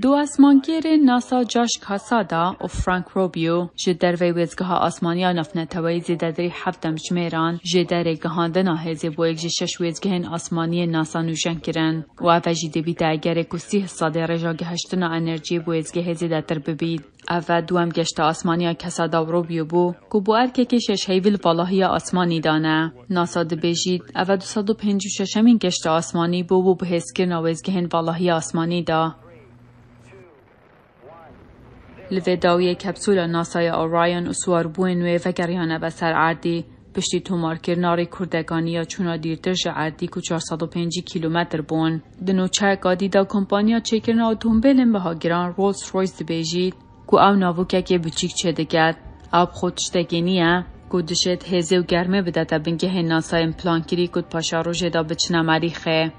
دو اسمانگیر ناسا جاش کاسادا و فرانک روبیو جدر ویزگاه آسمانیا نفنتوی زیدادری هفتم جمیران جدر گهاندنا هزی بو یک جشش ویزگهن آسمانی ناسا نوشن کرن و افجی دبیت اگر کسی حسادی رجا گهشتنا انرژی بو ویزگه زیداتر ببید. اول دوام گشت آسمانیا کاسادا و روبیو بو که بو ارککشش هیول والهی آسمانی دانه. ناسا دبیجید اول 256 گشت آسمانی بو به هسکر نویزگهن والهی آسمانی دا. لویداوی کپسول ناسای اورایون و سواربوین و وگریانه و سر عردی پشتی تومار کرناری کردگانی یا چونا دیرترش عردی که 405 کیلومتر بون. دنوچه گادی دا کمپانیا چکرنا اتومبیلن به هاگران رولز رویس دبیجید که او ناوکه که بچیک چه دگد. آب خودش دگینیه که دشت هزه و گرمه بده تا بنگه ناسای امپلان کری که پاشا روژه دا بچنا مریخه.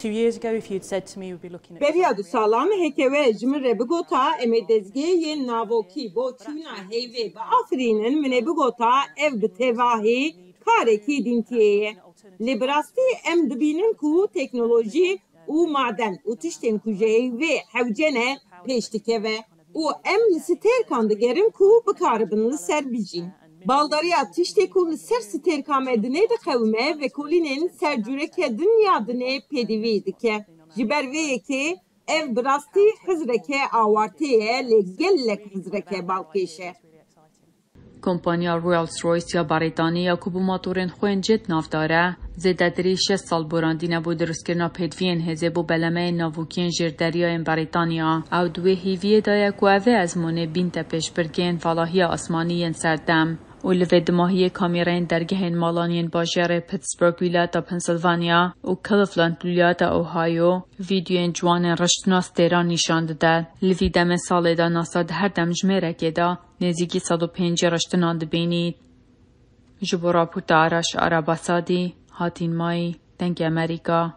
2 years ago, if you'd said to me we'd be looking at... Period salam hekeve jimre bigota emedezge ye navoki bo tina heve ba afrinen mine bigota ev bitevahi kareki dintiye liberasti em dibinin ku teknoloji u maden u tişten kujey ve hevcene peştikeve u em liter kandı gerim ku bikaribin serbijin Baldariya tişte kul ser sterkam edine de kavme ve kulinin sercüreke dünya dine pedividike. Jiberveye ki ev brasti hızreke avartiye le gellek hızreke balkeşe. کمپانیا رویالز رویس یا بریتانیا که بو موتورن خوین جت ناف داره زیدادری 6 سال براندی نبو درست کرنا پیدوین هزه بو بلمه ناوکین جردریای بریتانیا او دوی هیویه دایا که اوه از مونه بین تپش برگین فلاحی آسمانی سردم و لوید ماهی کامیرین درگهین مالانین باجر پیتسبرگ ویلاتا پنسیلوانیا و کلیفلند ویلاتا اوهایو ویدیوین جوان رشتناس تیران نشان داده. لوید دم سال دا ناسا ده هر دم جمیره که دا نزیگی 105 رشتنان دبینید. جبو راپورت آرش عرباسادی هاتین مای دنگ امریکا.